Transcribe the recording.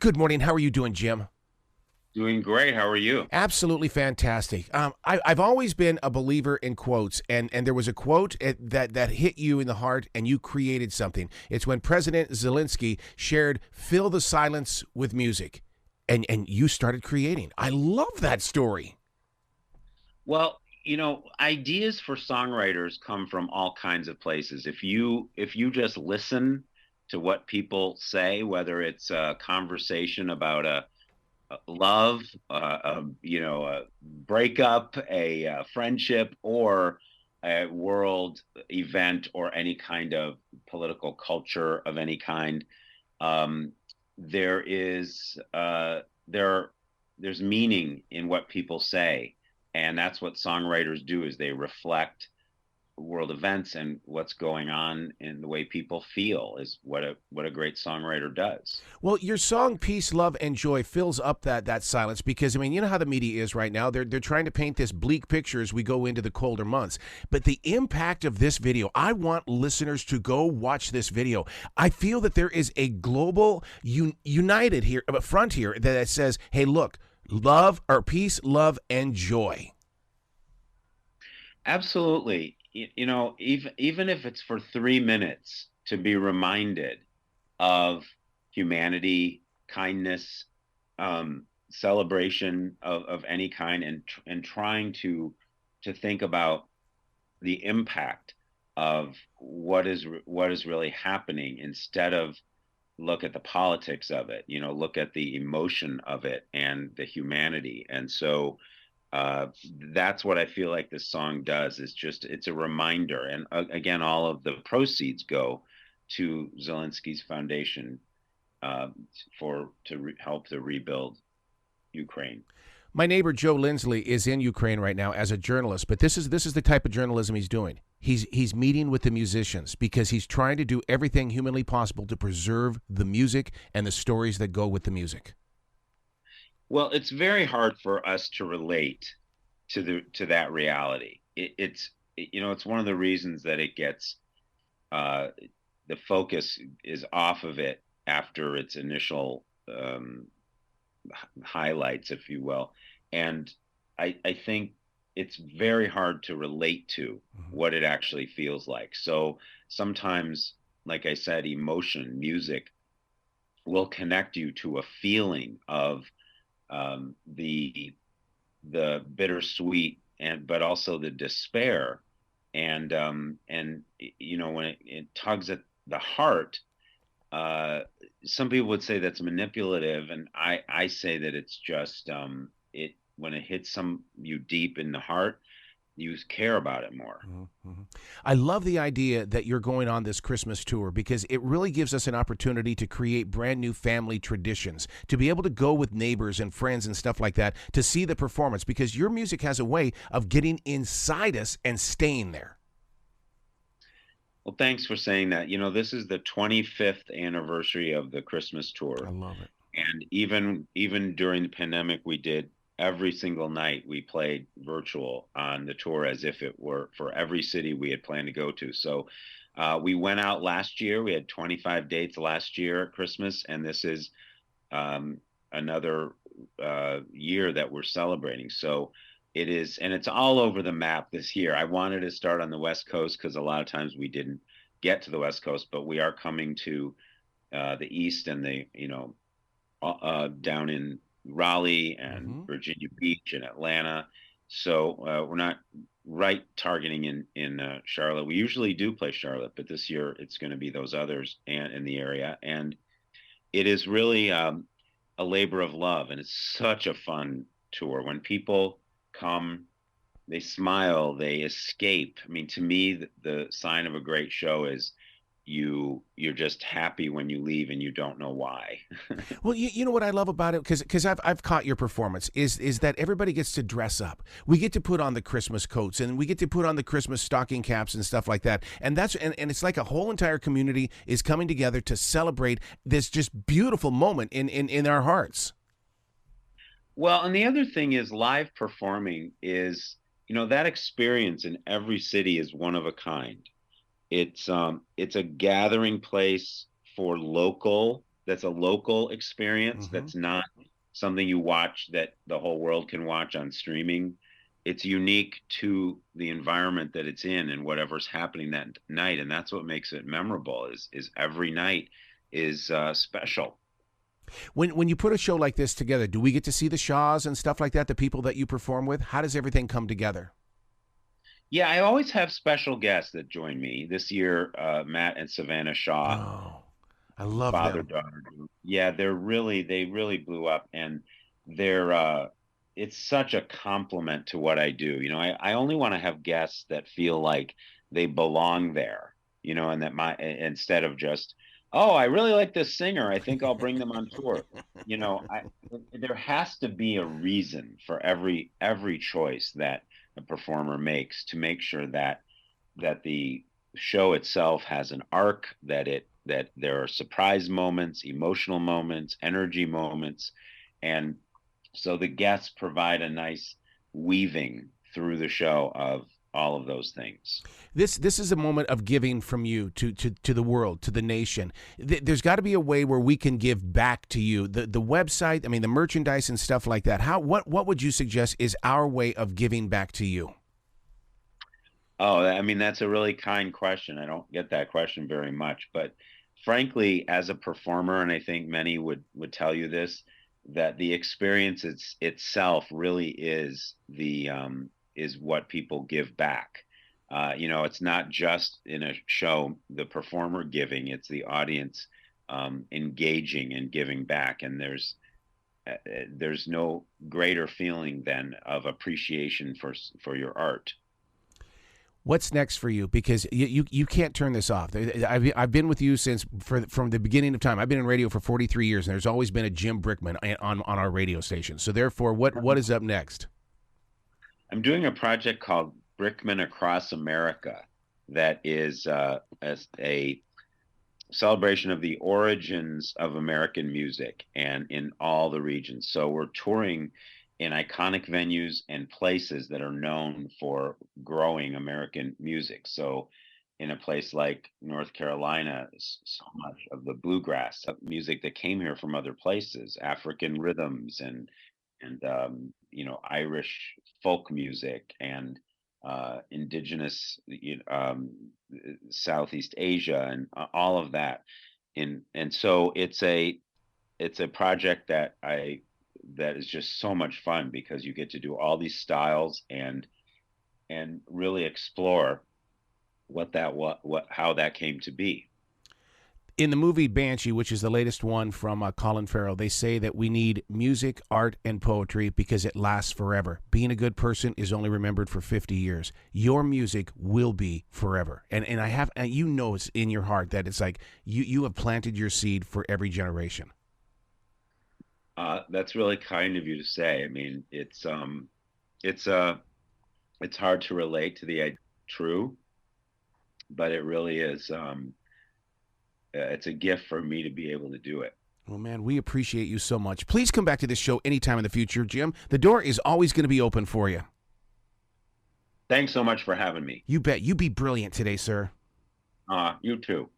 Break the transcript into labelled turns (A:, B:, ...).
A: Good morning. How are you doing, Jim?
B: Doing great. How are you?
A: Absolutely fantastic. I've always been a believer in quotes, and there was a quote that hit you in the heart, and you created something. It's when President Zelensky shared "Fill the silence with music," and you started creating. I love that story.
B: Well, ideas for songwriters come from all kinds of places. If you just listen to what people say, whether it's a conversation about a love, a breakup, a friendship, or a world event, or any kind of political culture of any kind, um, there is there's meaning in what people say, and that's what songwriters do, is they reflect world events and what's going on in the way people feel, is what a great songwriter does.
A: Well, your song "Peace, Love, and Joy" fills up that silence because I mean, you know how the media is right now. They're trying to paint this bleak picture as we go into the colder months. But the impact of this video, I want listeners to go watch this video. I feel that there is a global united here front here that says, "Hey, look, love or peace, love, and joy."
B: Absolutely. Even if it's for 3 minutes, to be reminded of humanity, kindness, celebration of any kind, and trying to think about the impact of what is really happening, instead of look at the politics of it. Look at the emotion of it and the humanity. And so uh, that's what I feel like this song does. Is just it's a reminder, and again, all of the proceeds go to Zelensky's foundation, uh, for help to rebuild Ukraine.
A: My neighbor Joe Lindsley is in Ukraine right now as a journalist, but this is the type of journalism he's doing. He's meeting with the musicians because he's trying to do everything humanly possible to preserve the music and the stories that go with the music.
B: Well, it's very hard for us to relate to that reality. It's one of the reasons that it gets, uh, the focus is off of it after its initial, highlights, if you will. And I think it's very hard to relate to
A: Mhm.
B: what it actually feels like. So sometimes, like I said, emotion, music will connect you to a feeling of, the bittersweet, and but also the despair, and when it tugs at the heart. uh some people would say that's manipulative, and I say that it's just, it when it hits you deep in the heart, you care about it more.
A: Mm-hmm. I love the idea that you're going on this Christmas tour because it really gives us an opportunity to create brand new family traditions, to be able to go with neighbors and friends and stuff like that to see the performance because your music has a way of getting inside us and staying there.
B: Well, thanks for saying that. This is the 25th anniversary of the Christmas
A: I
B: tour.
A: love it.
B: And even during the pandemic, we did every single night. We played virtual on the tour, as if it were for every city we had planned to go to. So we went out last year. We had 25 dates last year at Christmas, and this is, um, another year that we're celebrating. So it is, and it's all over the map this year. I wanted to start on the West Coast because a lot of times we didn't get to the West Coast, but we are coming to, the East, and down in Raleigh and
A: Mm-hmm.
B: Virginia Beach and Atlanta. So we're not right targeting in Charlotte. We usually do play Charlotte, but this year it's going to be those others and in the area. And it is really, a labor of love, and it's such a fun tour. When people come, they smile, they escape. I mean, to me, the sign of a great show is you're just happy when you leave and you don't know why.
A: Well, you know what I love about it because I've caught your performance is that everybody gets to dress up. We get to put on the Christmas coats and we get to put on the Christmas stocking caps and stuff like that. And it's like a whole entire community is coming together to celebrate this just beautiful moment in our hearts.
B: Well, and the other thing is, live performing is, that experience in every city is one of a kind. It's a gathering place for local that's a local experience,
A: Hmm.
B: that's not something you watch that the whole world can watch on streaming. It's unique to the environment that it's in and whatever's happening that night, and that's what makes it memorable. Is every night is special.
A: When you put a show like this together, do we get to see the Shaws and stuff like that, the people that you perform with? How does everything come together?
B: Yeah, I always have special guests that join me. This year, Matt and Savanna Shaw,
A: Oh, I love
B: father
A: them.
B: daughter. Yeah, they really blew up, and they're it's such a compliment to what I do. I only want to have guests that feel like they belong there, and that instead of just, oh, I really like this singer, I think I'll bring them on tour. There has to be a reason for every choice that a performer makes, to make sure that the show itself has an arc, that there are surprise moments, emotional moments, energy moments, and so the guests provide a nice weaving through the show of all of those things.
A: This is a moment of giving from you to the world, to the nation. There's got to be a way where we can give back to you. The website, I mean, the merchandise and stuff like that. What would you suggest is our way of giving back to you?
B: Oh, I mean, that's a really kind question. I don't get that question very much, but frankly, as a performer, and I think many would tell you this, that the experience itself really is what people give back. It's not just in a show the performer giving; it's the audience engaging and giving back. And there's no greater feeling than of appreciation for your art.
A: What's next for you? Because you can't turn this off. I've been with you from the beginning of time. I've been in radio for 43 years, and there's always been a Jim Brickman on our radio station. So therefore, what is up next?
B: I'm doing a project called Brickman Across America that is as a celebration of the origins of American music and in all the regions. So we're touring in iconic venues and places that are known for growing American music. So in a place like North Carolina, so much of the bluegrass music that came here from other places, African rhythms and Irish folk music and indigenous Southeast Asia and all of that. And so it's a project that is just so much fun because you get to do all these styles and really explore what how that came to be.
A: In the movie Banshee, which is the latest one from Colin Farrell, they say that we need music, art, and poetry because it lasts forever. Being a good person is only remembered for 50 years. Your music will be forever. And it's in your heart that it's like you have planted your seed for every generation.
B: That's really kind of you to say. I mean, it's it's hard to relate to the idea true, but it really is. It's a gift for me to be able to do it.
A: Well, man, we appreciate you so much. Please come back to this show anytime in the future, Jim. The door is always going to be open for you.
B: Thanks so much for having me.
A: You bet. You be brilliant today, sir.
B: You too.